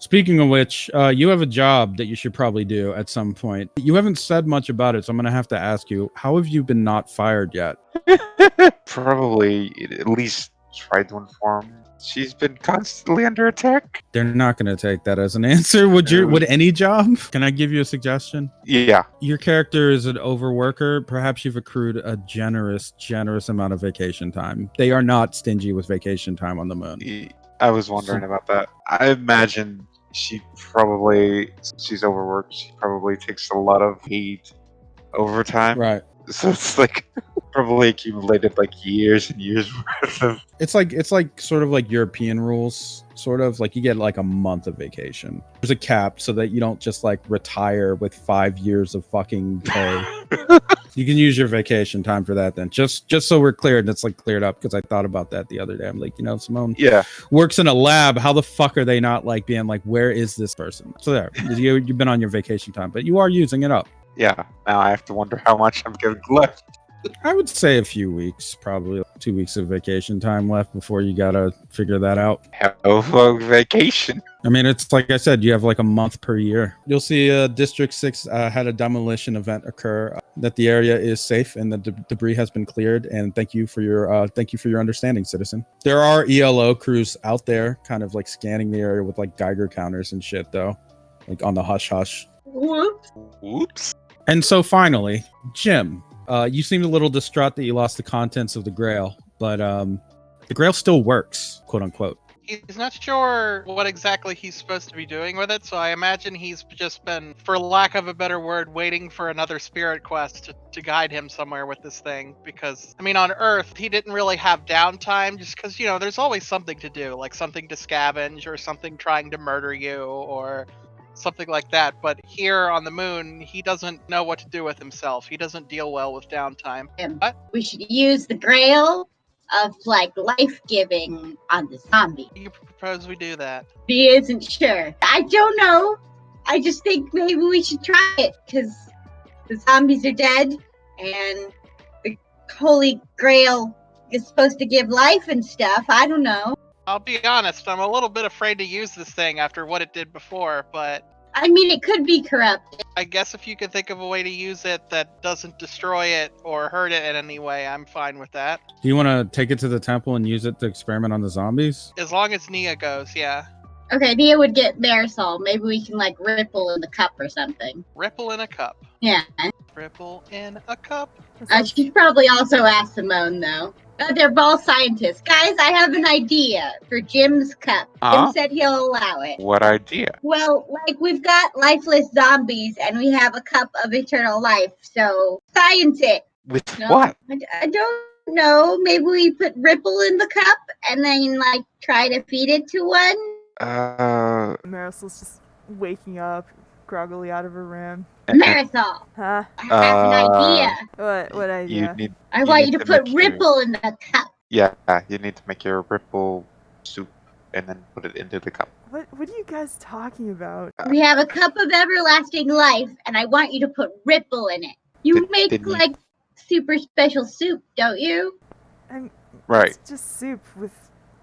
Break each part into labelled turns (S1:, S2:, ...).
S1: Speaking of which, you have a job that you should probably do at some point. You haven't said much about it, so I'm going to have to ask you, how have you been not fired yet?
S2: Probably at least try to inform. She's been constantly under attack.
S1: They're not going to take that as an answer. Would any job? Can I give you a suggestion?
S2: Yeah.
S1: Your character is an overworker. Perhaps you've accrued a generous amount of vacation time. They are not stingy with vacation time on the moon.
S2: I was wondering about that. I imagine she's overworked. She probably takes a lot of paid overtime.
S1: Right.
S2: So it's like probably accumulated like years and years worth of.
S1: It's like sort of like European rules, sort of like you get like a month of vacation. There's a cap so that you don't just like retire with 5 years of fucking pay. You can use your vacation time for that then. Just so we're clear and it's like cleared up, because I thought about that the other day. I'm like, Simone works in a lab. How the fuck are they not like being like, where is this person? So there, you've been on your vacation time, but you are using it up.
S2: Yeah. Now I have to wonder how much I'm getting left.
S1: I would say a few weeks, probably 2 weeks of vacation time left before you gotta figure that out.
S2: Hell of vacation.
S1: I mean, it's like I said, you have like a month per year. You'll see District 6 had a demolition event occur, that the area is safe and the debris has been cleared. And thank you for your understanding, citizen. There are ELO crews out there kind of like scanning the area with like Geiger counters and shit, though, like on the hush hush.
S2: Whoops.
S1: And so finally, Jim, you seemed a little distraught that you lost the contents of the grail, but the grail still works, quote unquote.
S3: He's not sure what exactly he's supposed to be doing with it, so I imagine he's just been, for lack of a better word, waiting for another spirit quest to guide him somewhere with this thing. Because, I mean, on Earth, he didn't really have downtime, just because, there's always something to do, like something to scavenge, or something trying to murder you, or something like that. But here on the moon, he doesn't know what to do with himself. He doesn't deal well with downtime.
S4: What? We should use the grail of like life-giving on the zombie.
S3: You propose we do that?
S4: He isn't sure. I don't know. I just think maybe we should try it, because the zombies are dead and the holy grail is supposed to give life and stuff. I don't know.
S3: I'll be honest, I'm a little bit afraid to use this thing after what it did before, but
S4: I mean, it could be corrupted.
S3: I guess if you could think of a way to use it that doesn't destroy it or hurt it in any way, I'm fine with that.
S1: Do you want to take it to the temple and use it to experiment on the zombies?
S3: As long as Nia goes, yeah.
S4: Okay, Nia would get Marisol. Maybe we can like ripple in the cup or something.
S3: Ripple in a cup.
S4: Yeah.
S3: Ripple in a cup.
S4: She'd probably also ask Simone, though. They're all scientists. Guys, I have an idea for Jim's cup. Jim said he'll allow it.
S2: What idea?
S4: Well, like, we've got lifeless zombies, and we have a cup of eternal life, so science it.
S2: With what?
S4: I don't know. Maybe we put Ripple in the cup, and then, like, try to feed it to one?
S5: Marisol's just waking up, groggily out of her room.
S4: Marisol!
S5: Huh?
S4: I have an idea.
S5: What idea?
S4: I want you to put Ripple in the cup.
S2: Yeah, you need to make your Ripple soup and then put it into the cup.
S5: What are you guys talking about?
S4: We have a cup of everlasting life, and I want you to put Ripple in it. You make, like, super special soup, don't you?
S2: Right.
S5: It's just soup with,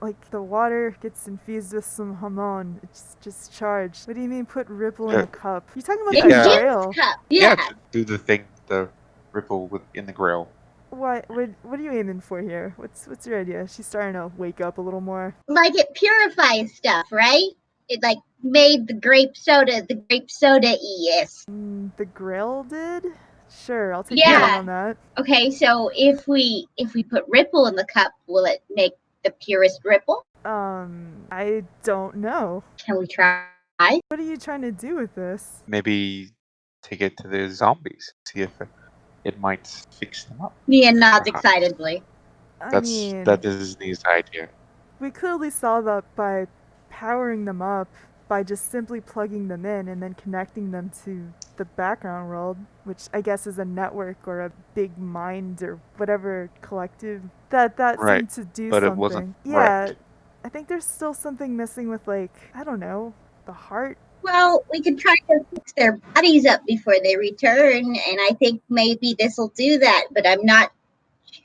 S5: like, the water gets infused with some hamon. It's just charged. What do you mean put Ripple in a cup? You talking about the grail?
S4: Cup.
S2: Yeah, to do the thing, the Ripple in the grail.
S5: What are you aiming for here? What's your idea? She's starting to wake up a little more.
S4: Like, it purifies stuff, right? It, like, made the grape soda yes.
S5: The grail did? Sure, I'll take you on that.
S4: Okay, so if we put Ripple in the cup, will it make the purest Ripple?
S5: I don't know.
S4: Can we try?
S5: What are you trying to do with this?
S2: Maybe take it to the zombies. See if it might fix them up.
S4: Nia nods excitedly.
S2: That is Nia's idea.
S5: We clearly saw that by powering them up, by just simply plugging them in and then connecting them to the background world, which I guess is a network or a big mind or whatever collective that
S2: right.
S5: seemed to do
S2: but
S5: something.
S2: It wasn't
S5: yeah,
S2: right.
S5: I think there's still something missing with, like, I don't know, the heart.
S4: Well, we could try to fix their bodies up before they return, and I think maybe this will do that, but I'm not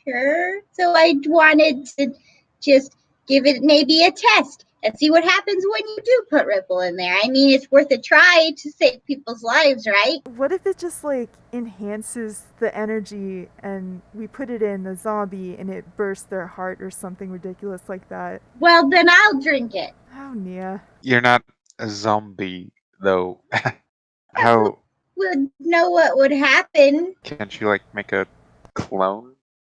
S4: sure. So I wanted to just give it maybe a test. and see what happens when you do put Ripple in there. I mean, it's worth a try to save people's lives, right?
S5: What if it just like enhances the energy and we put it in the zombie and it bursts their heart or something ridiculous like that?
S4: Well, then I'll drink it.
S5: Oh, Nia.
S2: You're not a zombie, though. How
S4: Would know what would happen.
S2: can't you, like, make a clone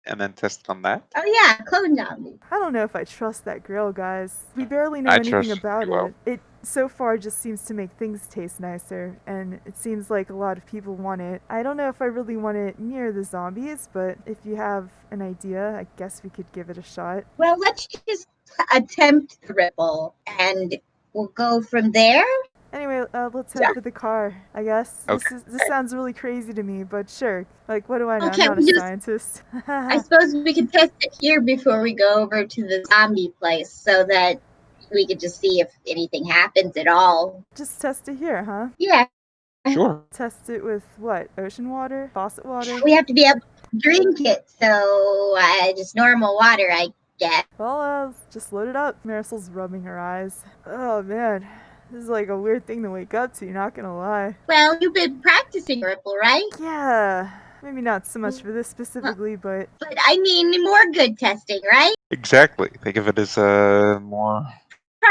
S2: and then test on that?
S4: Oh yeah, clone zombie.
S5: I don't know if I trust that grill, guys. We barely know
S2: I
S5: anything
S2: trust
S5: about
S2: you, well.
S5: it. It so far just seems to make things taste nicer, and it seems like a lot of people want it. I don't know if I really want it near the zombies, but if you have an idea, I guess we could give it a shot.
S4: Well, let's just attempt the Ripple, and we'll go from there.
S5: Anyway, let's head for the car, I guess.
S2: Okay.
S5: This sounds really crazy to me, but sure. Like, what do I know?
S4: Okay,
S5: I'm not a
S4: we just-
S5: scientist.
S4: I suppose we could test it here before we go over to the zombie place, so that we could just see if anything happens at all.
S5: Just test it here, huh?
S4: Yeah,
S2: Sure.
S5: Test it with what? Ocean water? Faucet water?
S4: we have to be able to drink it, so just normal water, I guess.
S5: Well, just load it up. Marisol's rubbing her eyes. Oh man, this is like a weird thing to wake up to, not gonna lie.
S4: Well, you've been practicing Ripple, right?
S5: Yeah, maybe not so much for this specifically, but
S4: But I mean, more good testing, right?
S2: Exactly. Think of it as more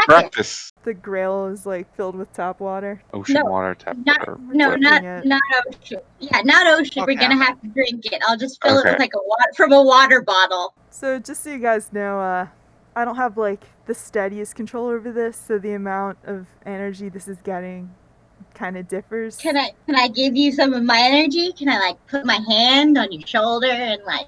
S2: practice.
S5: the grail is like filled with tap water.
S2: Ocean
S4: No,
S2: water, tap
S4: not-
S2: water.
S4: No,
S5: Drinking
S4: not
S5: it.
S4: not ocean. Yeah, not ocean.
S3: Okay.
S4: We're gonna have to drink it. I'll just fill it
S2: Okay.
S4: with like a water from a water bottle.
S5: So just so you guys know, I don't have like the steadiest control over this, so the amount of energy this is getting kind of differs.
S4: Can I give you some of my energy? Can I like put my hand on your shoulder and like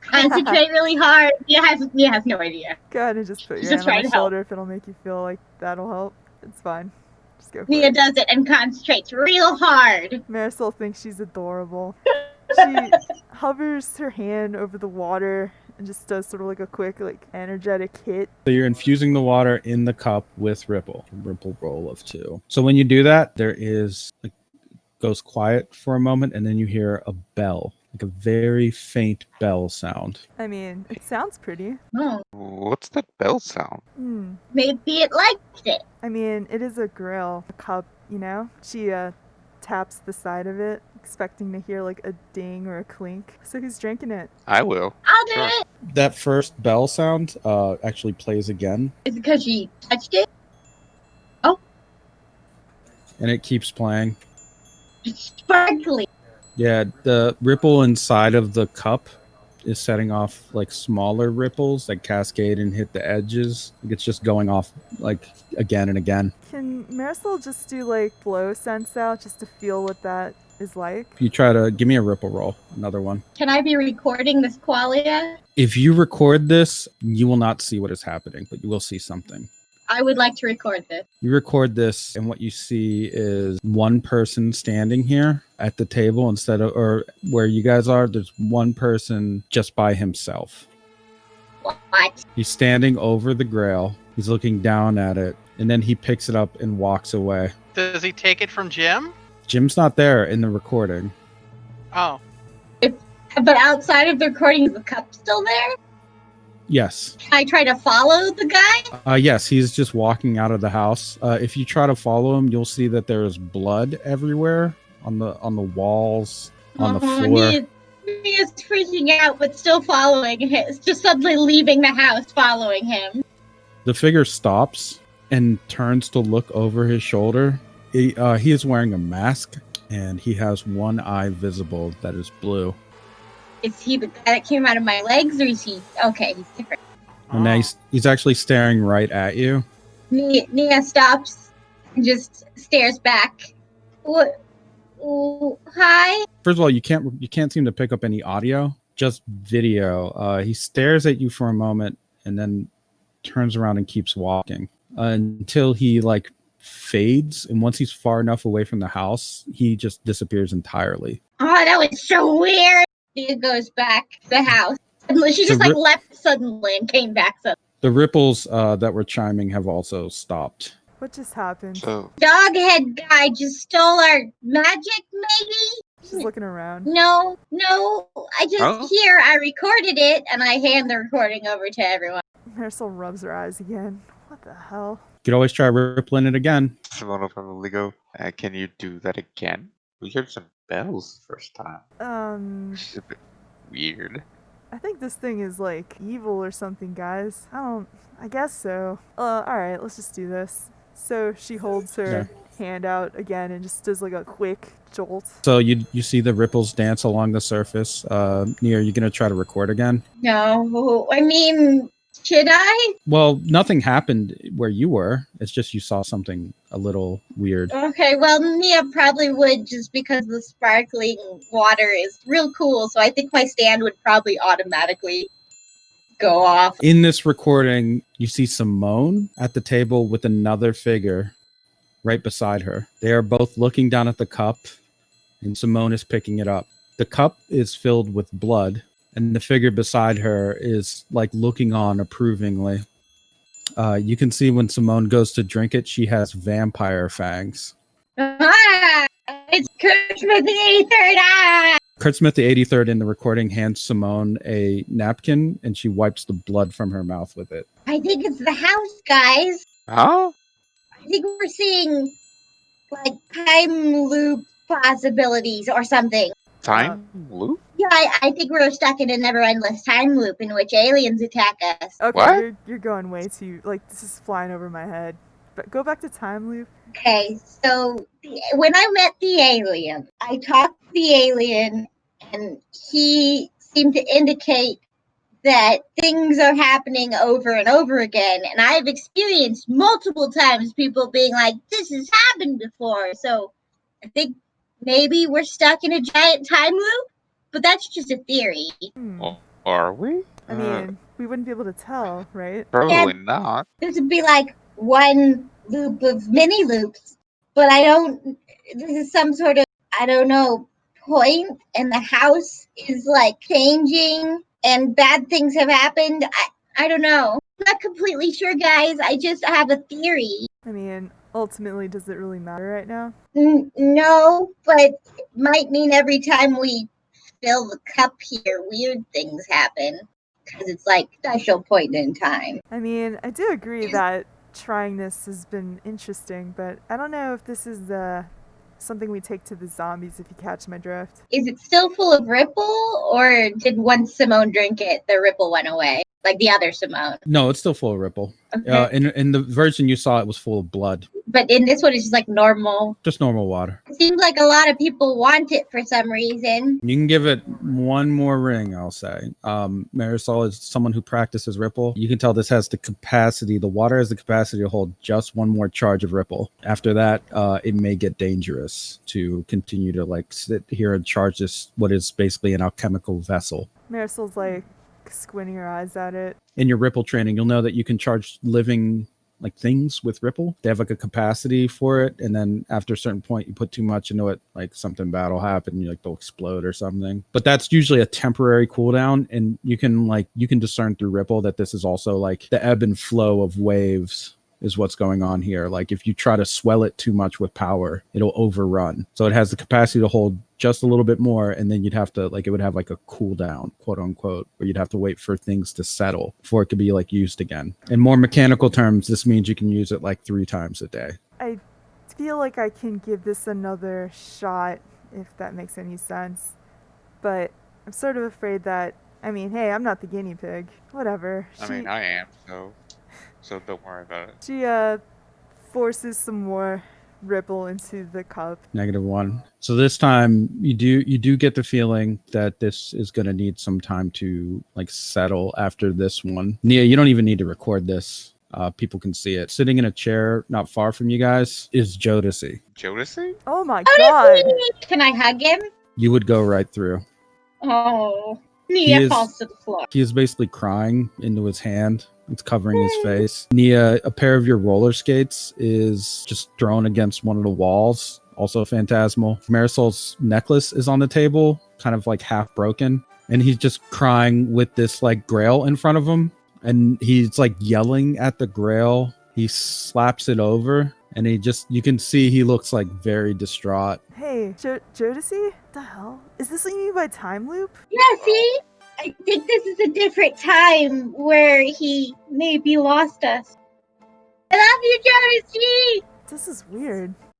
S4: concentrate really hard? You have no idea.
S5: Go ahead and just put your
S4: Just
S5: hand on
S4: try
S5: my
S4: to help.
S5: shoulder if it'll make you feel like that'll help. It's fine. Just go for
S4: Nia
S5: it.
S4: does it and concentrates real hard.
S5: Marisol thinks she's adorable. She hovers her hand over the water and just does sort of like a quick, like, energetic hit.
S1: So you're infusing the water in the cup with Ripple. Ripple roll of 2. So when you do that, there is like goes quiet for a moment, and then you hear a bell, like a very faint bell sound.
S5: I mean, it sounds pretty.
S4: Oh,
S2: What's that bell sound?
S4: maybe it liked it.
S5: I mean, it is a grill, a cup, you know? She taps the side of it, expecting to hear like a ding or a clink. So he's drinking it.
S2: I will.
S4: I'll do
S2: Sure.
S4: it.
S1: That first bell sound actually plays again,
S4: Is it because she touched it?
S1: and it keeps playing.
S4: It's sparkly.
S1: Yeah, the ripple inside of the cup is setting off like smaller ripples that cascade and hit the edges. It's just going off like again and again.
S5: Can Marisol just do like blow sense out just to feel what that is like?
S1: If you try to give me a ripple roll, another one.
S4: Can I be recording this qualia?
S1: If you record this, you will not see what is happening, but you will see something.
S4: I would like to record this.
S1: You record this, and what you see is one person standing here at the table instead of, or where you guys are, there's one person just by himself.
S4: What?
S1: He's standing over the grail. He's looking down at it, and then he picks it up and walks away.
S3: Does he take it from Jim?
S1: Jim's not there in the recording.
S3: Oh,
S4: But outside of the recording, is the cup still there?
S1: Yes.
S4: Can I try to follow the guy?
S1: Yes, he's just walking out of the house. If you try to follow him, you'll see that there is blood everywhere on the walls, on the floor.
S4: Mia's freaking out, but still following him. It's just suddenly leaving the house, following him.
S1: The figure stops and turns to look over his shoulder. He is wearing a mask, and he has one eye visible that is blue.
S4: Is he the guy that came out of my legs, or is he... Okay, he's different.
S1: And now he's actually staring right at you.
S4: Nia stops and just stares back. What? Oh, hi?
S1: First of all, you can't seem to pick up any audio, just video. He stares at you for a moment and then turns around and keeps walking until he like fades. And once he's far enough away from the house, he just disappears entirely.
S4: Oh, that was so weird. Nia goes back to the house. Suddenly, she just
S1: The
S4: left suddenly and came back suddenly.
S1: The ripples that were chiming have also stopped.
S5: What just happened?
S2: So,
S4: Doghead guy just stole our magic, maybe?
S5: She's looking around.
S4: No, I just
S2: Oh?
S4: I recorded it, and I hand the recording over to everyone.
S5: Marisol rubs her eyes again. What What the hell?
S1: You could always try rippling it again.
S2: Simone will probably go, can you do that again? We heard some bells first time. Which is a bit weird.
S5: I think this thing is like evil or something, guys. I guess so. Alright, let's just do this. So she holds her hand out again and just does like a quick jolt.
S1: So you see the ripples dance along the surface. Nia, are you gonna try to record again?
S4: No, I mean, should I?
S1: Well, nothing happened where you were. It's just you saw something a little weird.
S4: Okay, well, Nia probably would just because the sparkling water is real cool, so I think my stand would probably automatically go off.
S1: In this recording, you see Simone at the table with another figure right beside her. They are both looking down at the cup, and Simone is picking it up. The cup is filled with blood, and the figure beside her is like looking on approvingly. You can see when Simone goes to drink it, she has vampire fangs.
S4: Ah, it's Christmas the 83rd! Ah!
S1: Kurt Smith, the 83rd in the recording, hands Simone a napkin, and she wipes the blood from her mouth with it.
S4: I think it's the house, guys.
S2: Huh?
S4: I think we're seeing, like, time loop possibilities or something.
S2: Time loop?
S4: Yeah, I think we're stuck in a never-endless time loop in which aliens attack us.
S5: Okay,
S2: What?
S5: you're going way too, like, this is flying over my head. But go back to time loop.
S4: Okay, so when I met the alien, I talked to the alien, and he seemed to indicate that things are happening over and over again. And I've experienced multiple times people being like, this has happened before. So I think maybe we're stuck in a giant time loop, but that's just a theory.
S2: Oh, are we?
S5: I mean, we wouldn't be able to tell, right?
S2: Probably not.
S4: This would be like one loop of mini loops, but this is some sort of, I don't know, point, and the house is like changing and bad things have happened. I don't know. I'm not completely sure, guys. I just have a theory.
S5: I mean, ultimately, does it really matter right now?
S4: No, but it might mean every time we fill the cup here, weird things happen. Because it's like special point in time.
S5: I mean, I do agree that trying this has been interesting, but I don't know if this is something we take to the zombies, if you catch my drift.
S4: Is it still full of ripple, or did once Simone drink it, the ripple went away? Like the other Simone?
S1: No, it's still full of ripple.
S4: Okay.
S1: In the version you saw, it was full of blood.
S4: But in this one, it's just like normal.
S1: Just normal water.
S4: It seems like a lot of people want it for some reason.
S1: You can give it one more ring, I'll say. Marisol is someone who practices ripple. You can tell this has the capacity, the water has the capacity to hold just one more charge of ripple. After that, it may get dangerous to continue to like sit here and charge this, what is basically an alchemical vessel.
S5: Marisol's like squinting her eyes at it.
S1: In your ripple training, you'll know that you can charge living like things with ripple. They have like a capacity for it, and then after a certain point you put too much into it, like something bad will happen, like they'll explode or something. But that's usually a temporary cooldown, and you can discern through ripple that this is also like the ebb and flow of waves is what's going on here. Like if you try to swell it too much with power, it'll overrun. So it has the capacity to hold just a little bit more, and then you'd have to like, it would have like a cooldown, quote unquote, where you'd have to wait for things to settle before it could be like used again. In more mechanical terms, this means you can use it like 3 times a day.
S5: I feel like I can give this another shot, if that makes any sense. But I'm sort of afraid that, I mean, hey, I'm not the guinea pig. Whatever.
S2: I mean, I am, so don't worry about it.
S5: She forces some more ripple into the cup.
S1: -1. So this time you do get the feeling that this is going to need some time to like settle after this one. Nia, you don't even need to record this. People can see it. Sitting in a chair not far from you guys is Jodeci.
S2: Jodeci?
S5: Oh my god!
S4: Can I hug him?
S1: You would go right through.
S4: Oh, Nia falls to the floor.
S1: He is basically crying into his hand. It's covering his face. Nia, a pair of your roller skates is just thrown against one of the walls. Also phantasmal. Marisol's necklace is on the table, kind of like half broken. And he's just crying with this like grail in front of him. And he's like yelling at the grail. He slaps it over. And you can see he looks like very distraught.
S5: Hey, Jodeci? The hell? Is this what you mean by time loop?
S4: Yeah, see? I think this is a different time where he maybe lost us. I love you, Josie!
S5: This is weird.